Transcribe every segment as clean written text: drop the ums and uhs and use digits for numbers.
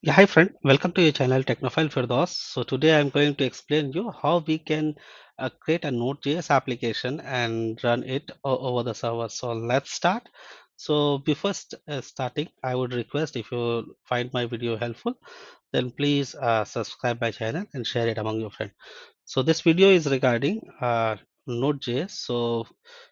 Yeah, hi friend, welcome to your channel Technophile Firdous. So today I'm going to explain you how we can create a Node.js application and run it over the server. So let's start. So before starting, I would request if you find my video helpful, then please subscribe my channel and share it among your friends. So this video is regarding Node.js. So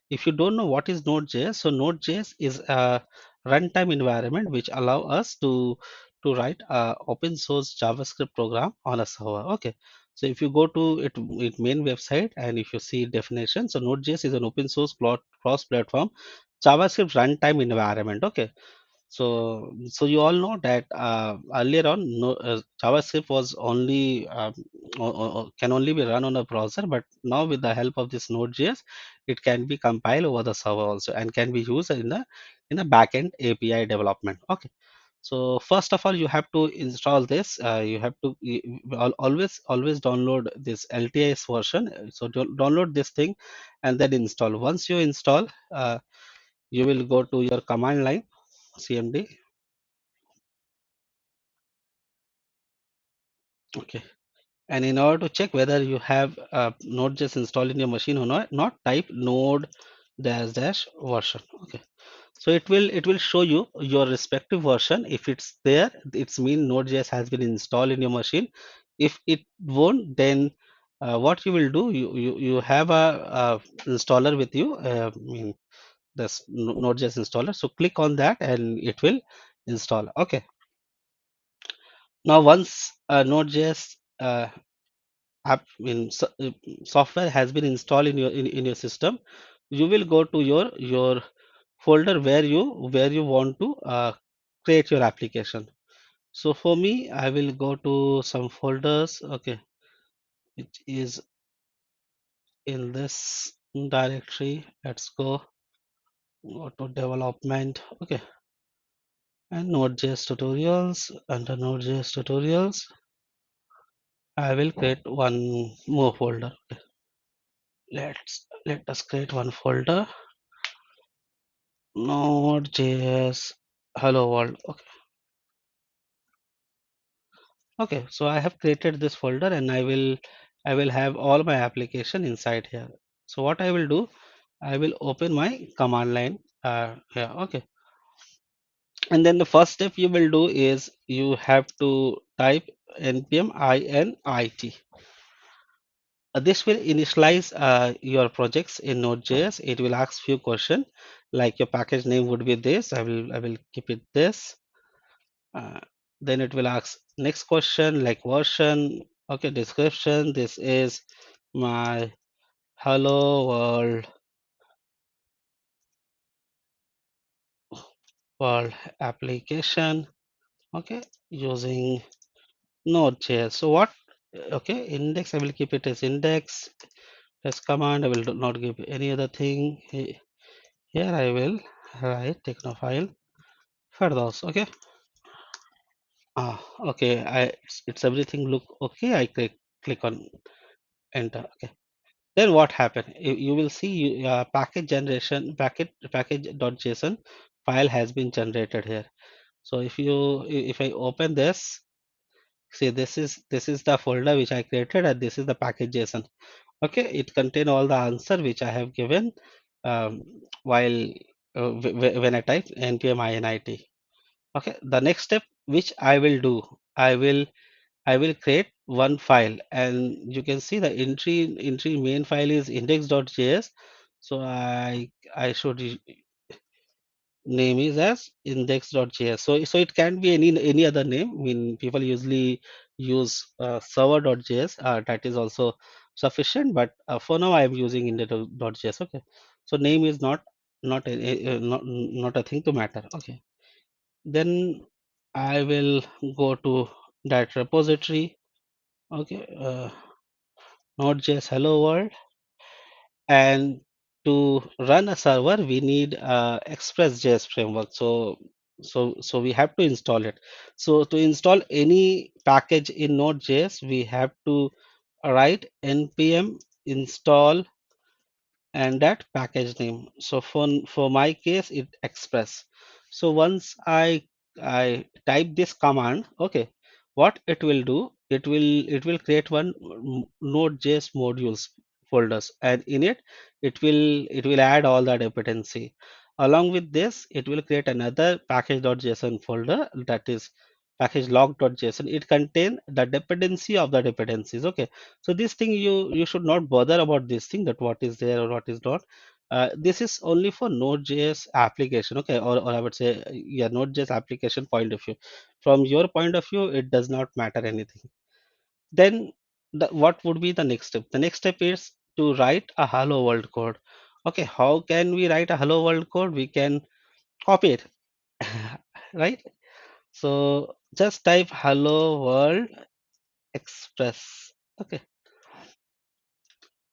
if you don't know what is Node.js, so Node.js is a runtime environment which allow us to write a open source JavaScript program on a server. Okay. So if you go to it main website and if you see definition, so Node.js is an open source cross-platform JavaScript runtime environment. Okay. So you all know that earlier on, no, JavaScript was only can only be run on a browser, but now with the help of this Node.js, it can be compiled over the server also and can be used in the backend API development. Okay. So first of all, you have to install this. You have to always download this LTS version. So download this thing and then install. Once you install, you will go to your command line CMD. Okay. And in order to check whether you have Node.js installed in your machine or not type node dash dash version. Okay. So it will show you your respective version. If it's there, it's mean Node.js has been installed in your machine. If it won't, then what you will do, you have a installer with you. I mean this Node.js installer. So click on that and it will install. Okay. Now once Node.js app software has been installed in in your system, you will go to your folder where you want to create your application. So for me, I will go to some folders. Okay, which is in this directory. Let's go to development. Okay, and Node.js tutorials. Under Node.js tutorials, I will create one more folder. Let us create one folder. Node.js Hello World. Okay. Okay. So I have created this folder and I will have all my application inside here. So what I will do, I will open my command line here. Okay. And then the first step you will do is you have to type npm init. This will initialize your projects in Node.js. It will ask few questions like your package name would be this. I will keep it this. Uh, then it will ask next question like version. Okay, description. This is my hello world application. Okay, using Node.js. So what? Okay, index. I will keep it as index. As command. I will not give any other thing. Here I will write Technophile Firdous. Okay. Okay. It's everything look okay. I click on enter. Okay. Then what happened? You will see package generation package.json file has been generated here. So if I open this, see this is the folder which I created and this is the package.json. Okay, it contain all the answer which I have given um, while when I type npm init. Okay, the next step which I will do, I will create one file and you can see the entry main file is index.js. So I should name is as index.js. So it can be any other name. I mean people usually use server.js. That is also sufficient. But for now I am using index.js. Okay. So name is not a thing to matter. Okay. Then I will go to that repository. Okay. Node.js Hello World, and to run a server we need Expressjs framework. So we have to install it. So to install any package in Node.js, we have to write npm install and that package name. So for my case it Express. So once I type this command, okay, what it will do, it will create one Node.js modules folders, and in it, it will add all the dependency. Along with this, it will create another package.json folder, that is package log.json. It contain the dependency of the dependencies. Okay, so this thing, you should not bother about this thing, that what is there or what is not. This is only for Node.js application. Okay, or I would say, yeah, Node.js application point of view. From your point of view, it does not matter anything. Then what would be the next step? The next step is to write a hello world code. Okay, how can we write a hello world code? We can copy it, right? So just type hello world express. Okay,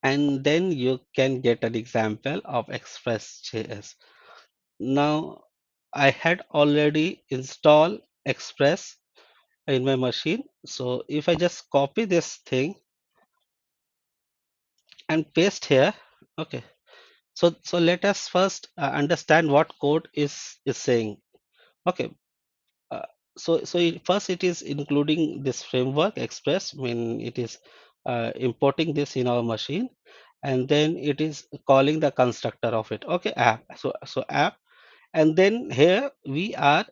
and then you can get an example of Expressjs. Now, I had already installed Express in my machine. So if I just copy this thing and paste here, okay. So let us first understand what code is saying. Okay. Uh, first it is including this framework Express when it is importing this in our machine, and then it is calling the constructor of it. Okay, app. So app, and then here we are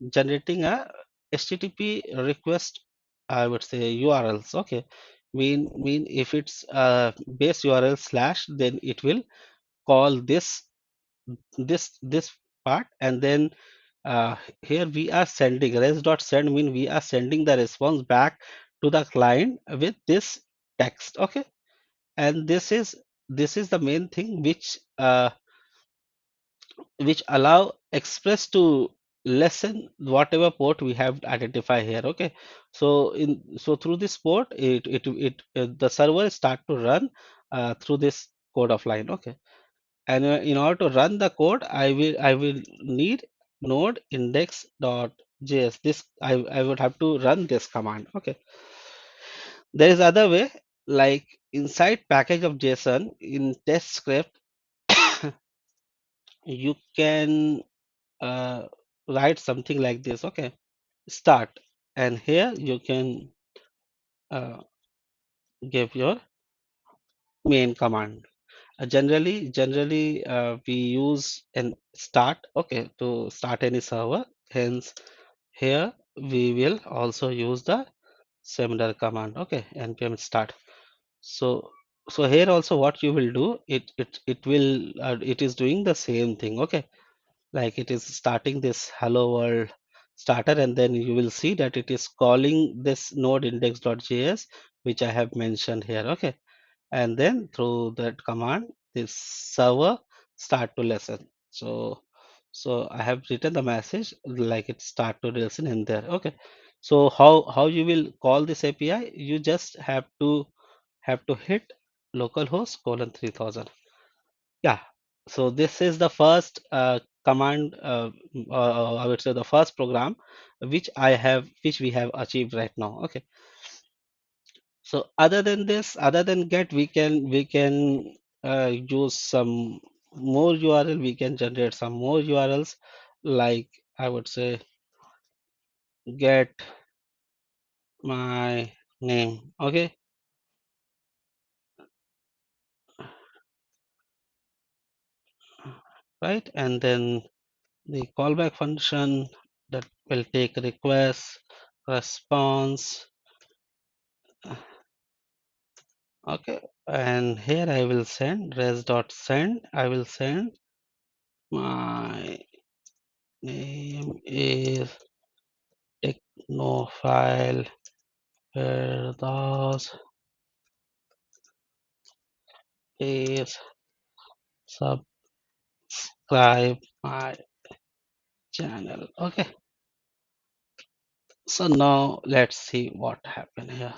generating a HTTP request, I would say URLs. Okay, mean if it's base URL slash, then it will call this part, and then here we are sending res.send, mean we are sending the response back to the client with this text. Okay, and this is the main thing which allow Express to listen whatever port we have identified here. Okay, so through this port, the server start to run through this code of line. Okay, and in order to run the code, I will need node index.js. This I would have to run this command. Okay, there is other way, like inside package of JSON in test script, you can uh, write something like this. Okay, start, and here you can uh, give your main command. Generally, we use an start, okay, to start any server. Hence, here we will also use the similar command. Okay, npm start. So, so here also what you will do, it is doing the same thing. Okay, like it is starting this hello world starter, and then you will see that it is calling this node index.js, which I have mentioned here. Okay, and then through that command, this server start to listen. So I have written the message like it start to listen in there. Okay, so how you will call this API? You just have to hit localhost colon 3000. Yeah, so this is the first command, I would say the first program which we have achieved right now. Okay, so other than this, other than get, we can use some more URL. We can generate some more URLs, like I would say get my name. Okay, right, and then the callback function that will take request response. Okay, and here I will send res.send. I will send my name is Technophile Firdous. Please subscribe my channel. Okay, so now let's see what happened here.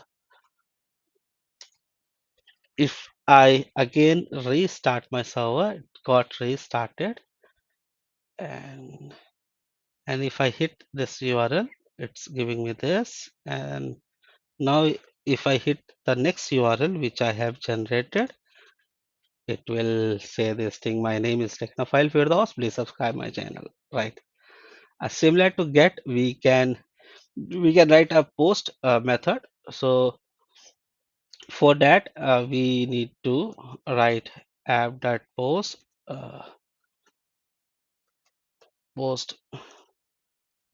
If I again restart my server, it got restarted, and if I hit this URL, it's giving me this. And now if I hit the next URL which I have generated, it will say this thing, my name is Technophile Firdaus, please subscribe my channel, right? Similar to get, we can write a post method. So for that, we need to write app.post post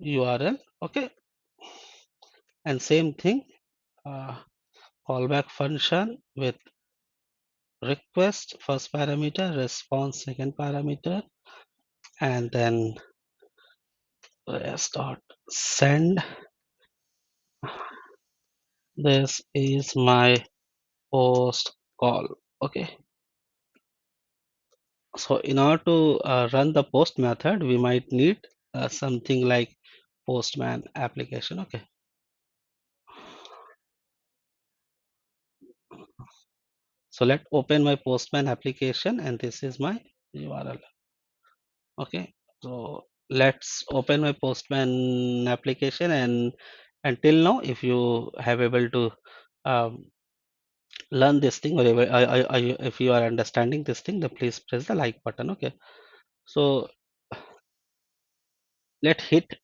URL. Okay, and same thing, uh, callback function with request first parameter, response second parameter, and then start send. This is my post call. Okay, so in order to run the post method, we might need something like postman application. Okay, so let open my postman application, and this is my URL. Okay, so let's open my postman application, and until now, if you have able to um, learn this thing, or if you are understanding this thing, then please press the like button. Okay, so let's hit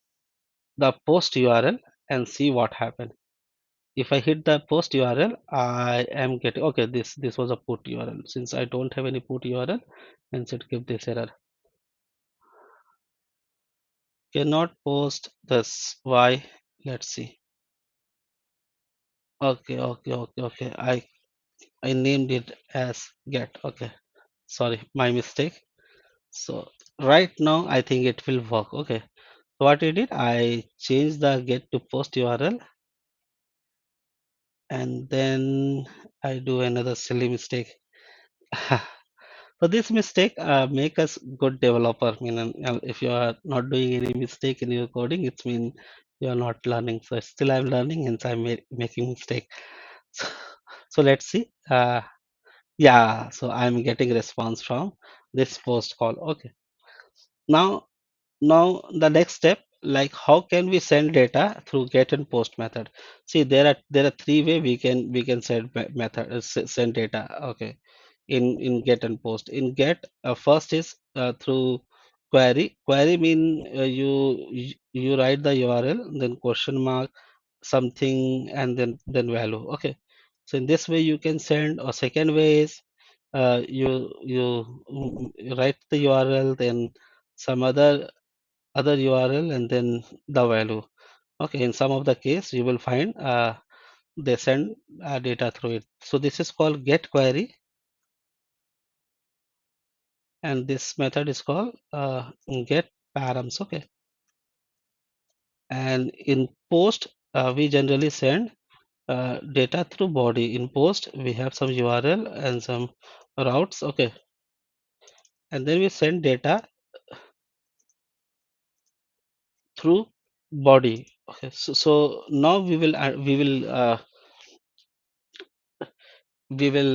the post URL and see what happened. If I hit the post URL, I am getting, okay, this was a put URL. Since I don't have any put URL, hence it give this error. Cannot post this. Why? Let's see. Okay. I named it as get. Okay, sorry, my mistake. So right now I think it will work. Okay. So what I did, I changed the get to post URL, and then I do another silly mistake. So this mistake make us good developer. I mean, if you are not doing any mistake in your coding, it's mean you are not learning. So still I'm learning, and I'm making mistake. So, so let's see. Yeah, so I'm getting response from this post call. Okay. Now, now the next step, like how can we send data through get and post method? See, there are three way we can send method send data. Okay, in get and post. In get, first is through query. Query mean you write the URL, then question mark something, and then value. Okay, so in this way you can send. Or second way is you write the URL, then some other URL, and then the value. Okay, in some of the case you will find they send data through it. So this is called get query, and this method is called get params. Okay, and in post we generally send data through body. In post we have some URL and some routes. Okay, and then we send data through body. Okay, so now we will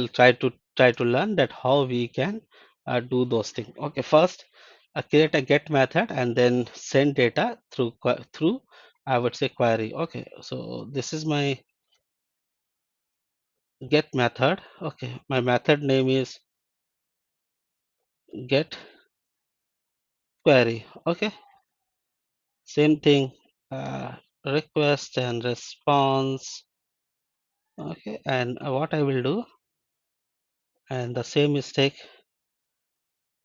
try to learn that how we can do those things. Okay, first create a get method and then send data through I would say query. Okay, so this is my get method. Okay, my method name is get query. Okay, same thing, uh, request and response. Okay, and what I will do, and the same mistake.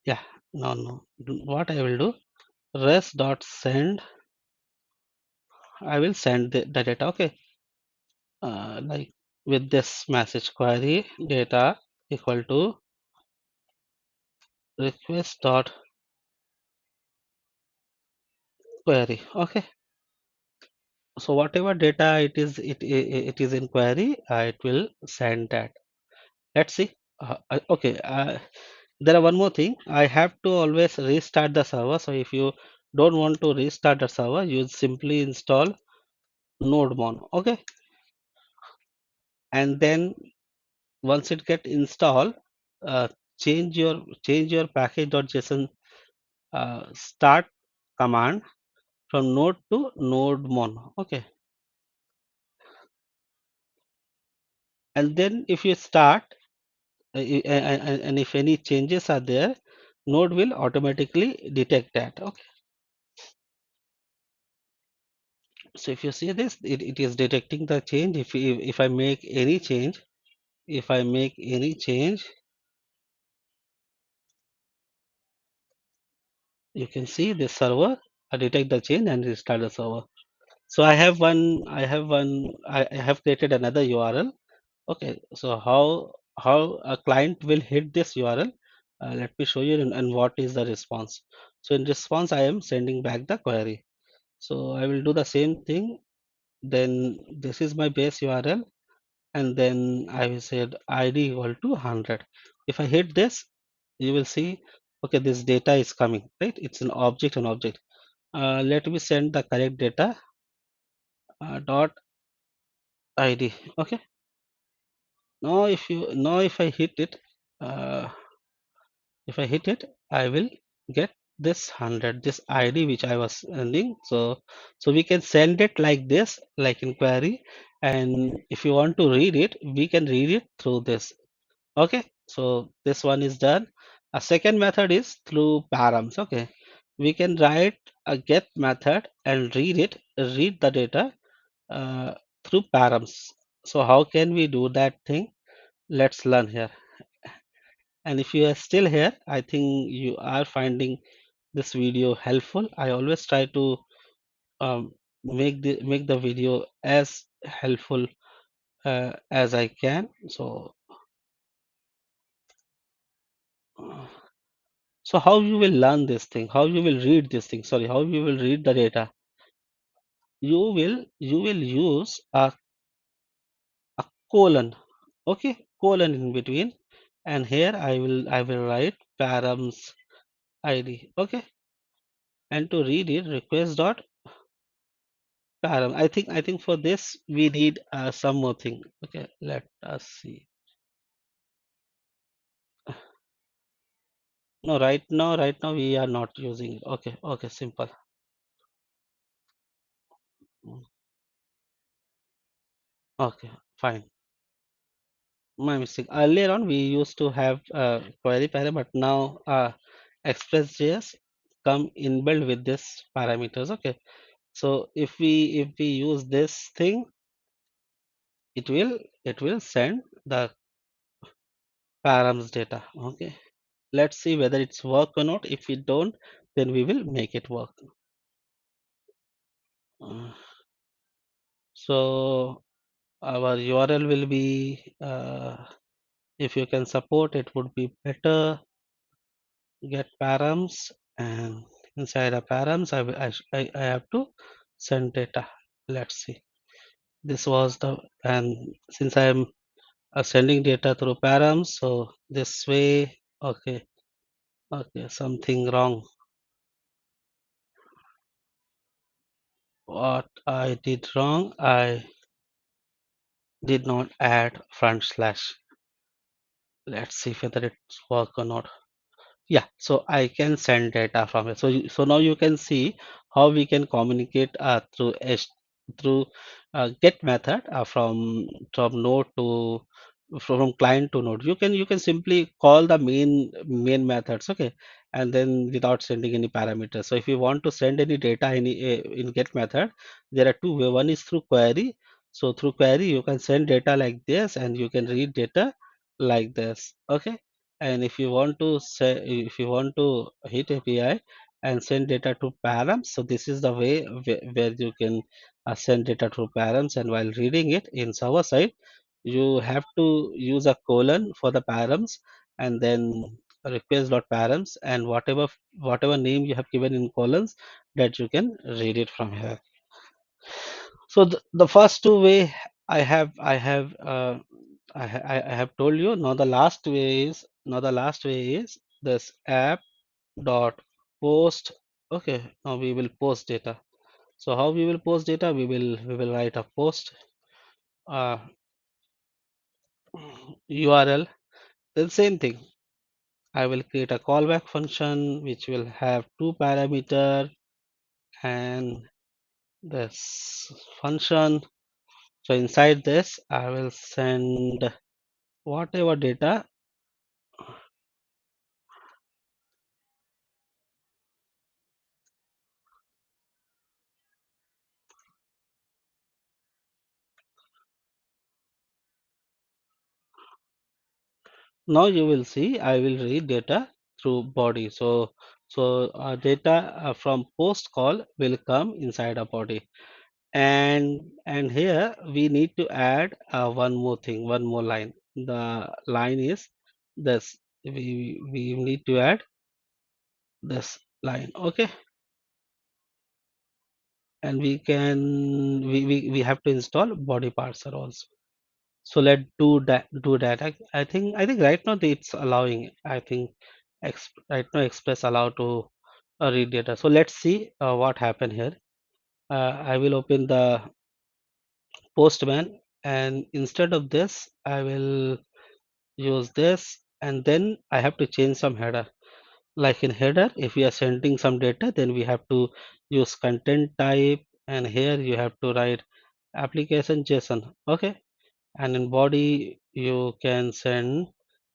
Yeah, no. What I will do, rest dot send. I will send the data. Okay, like with this message query data equal to request dot query. Okay, so whatever data it is in query, it will send that. Let's see. Okay, there are one more thing. I have to always restart the server. So if you don't want to restart the server, you simply install nodemon. Okay, and then once it get installed, uh, change your package.json start command from node to nodemon. Okay, and then if you start and if any changes are there, node will automatically detect that. Okay, So if you see this, it is detecting the change. If I make any change, if I make any change, you can see this server detect the change and restart the server. So I have created another URL. Okay, so how a client will hit this URL? Let me show you and what is the response. So in response, I am sending back the query. So I will do the same thing. Then this is my base URL, and then I will say ID equal to 100. If I hit this, you will see, okay, this data is coming, right? It's an object. Let me send the correct data dot ID. Okay. Now if I hit it, uh, if I hit it, I will get this 100, this ID which I was sending. So we can send it like this, like in query, and if you want to read it, we can read it through this. Okay, so this one is done. A second method is through params. Okay, we can write a get method and read the data uh, through params. So how can we do that thing? Let's learn here. And if you are still here, I think you are finding this video helpful. I always try to make the video as helpful as I can. So how you will learn this thing? How you will read this thing? Sorry, how you will read the data? You will use a colon. Okay, colon in between, and here I will write params ID. Okay, and to read it, request dot param. I think for this we need some more thing. Okay, let us see. No, right now we are not using it. Okay, okay, simple. Mm, okay, fine. My mistake. Earlier on, we used to have query param, but now Expressjs come inbuilt with this parameters. Okay, so if we use this thing, it will send the params data. Okay, let's see whether it's work or not. If we don't, then we will make it work. Uh, so our URL will be if you can support, it would be better. Get params, and inside a params I have to send data. Let's see, this was the, and since I am sending data through params, so this way. Okay, okay, something wrong. What I did wrong, I did not add front slash. Let's see whether it's work or not. Yeah, so I can send data from it. So now you can see how we can communicate through get method from node to from client to node. You can simply call the main methods, okay, and then without sending any parameters. So if you want to send any data in get method, there are two way. One is through query. So through query you can send data like this, and you can read data like this. Okay, and if you want to hit API and send data to params, so this is the way where you can send data to params, and while reading it in server side, you have to use a colon for the params, and then request dot params, and whatever name you have given in colons, that you can read it from here. So the first two way I have told you. Now the last way is this app dot post. Okay, now we will post data. So how we will post data? We will write a post uh, URL. Then same thing. I will create a callback function which will have two parameter, and this function. So inside this, I will send whatever data. Now you will see I will read data through body. So data from post call will come inside a body. And here we need to add one more thing, one more line. The line is this. We need to add this line. Okay, and we have to install body parser also. So let do that. I think right now it's allowing. I think right now Express allow to read data. So let's see what happened here. I will open the Postman, and instead of this, I will use this, and then I have to change some header. Like in header, if we are sending some data, then we have to use content type, and here you have to write application JSON. Okay, and in body you can send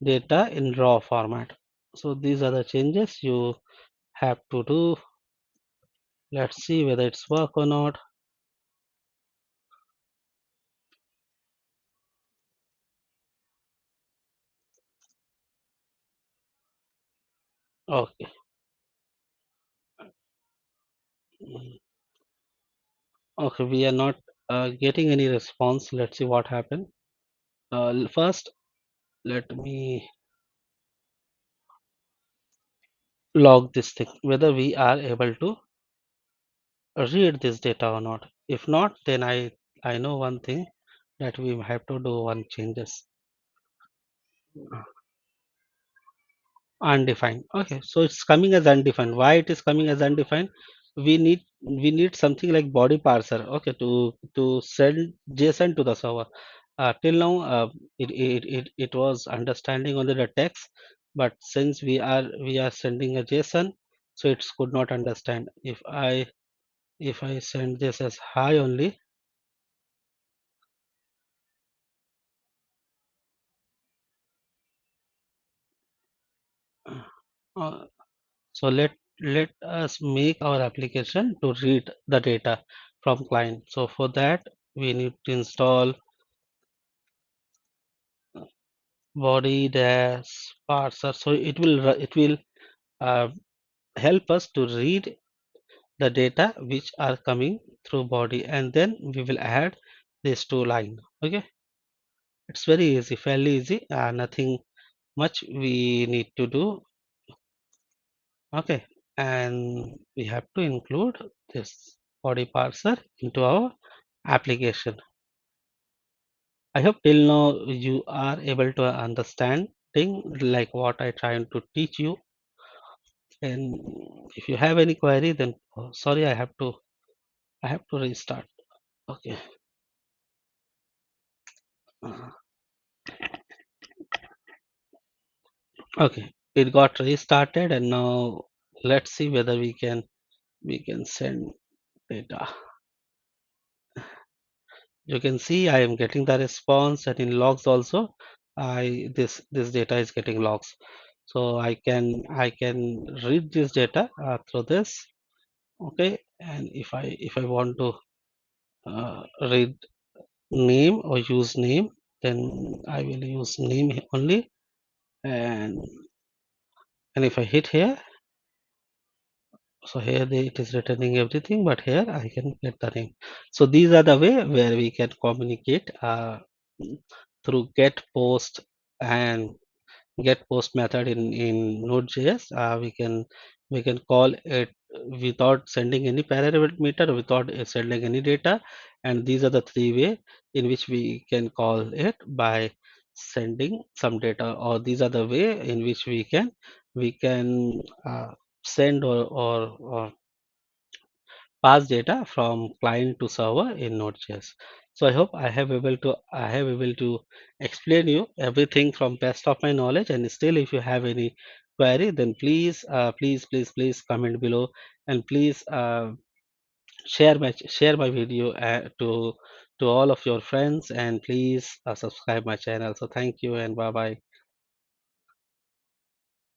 data in raw format. So these are the changes you have to do. Let's see whether it's work or not. Okay. Mm, okay, we are not getting any response. Let's see what happened. First, let me log this thing, whether we are able to read this data or not. If not, then I know one thing, that we have to do one changes. Undefined. Okay, so it's coming as undefined. Why it is coming as undefined? We need something like body parser. Okay, to send JSON to the server. Till now, it was understanding only the text, but since we are sending a JSON, so it could not understand. If I send this as hi only, uh, so let us make our application to read the data from client. So for that we need to install body dash parser. So it will uh, help us to read the data which are coming through body, and then we will add these two line. Okay, it's very easy, fairly easy, nothing much we need to do. Okay, and we have to include this body parser into our application. I hope till now you are able to understand thing like what I trying to teach you. And if you have any query, then sorry, I have to restart. Okay. Uh, okay, it got restarted, and now let's see whether we can send data. You can see I am getting the response, and in logs also, I this data is getting logs. So I can read this data through this. Okay, and if I want to read name or use name, then I will use name only. And and if I hit here, so here it is returning everything, but here I can get the name. So these are the way where we can communicate through get post and get post method in Node.js. We can call it without sending any parameter, without sending any data, and these are the three way in which we can call it by sending some data, or these are the way in which we can send or pass data from client to server in Node.js. So I hope I have able to explain you everything from best of my knowledge. And still, if you have any query, then please comment below, and please share my video to all of your friends, and please subscribe my channel. So thank you and bye bye.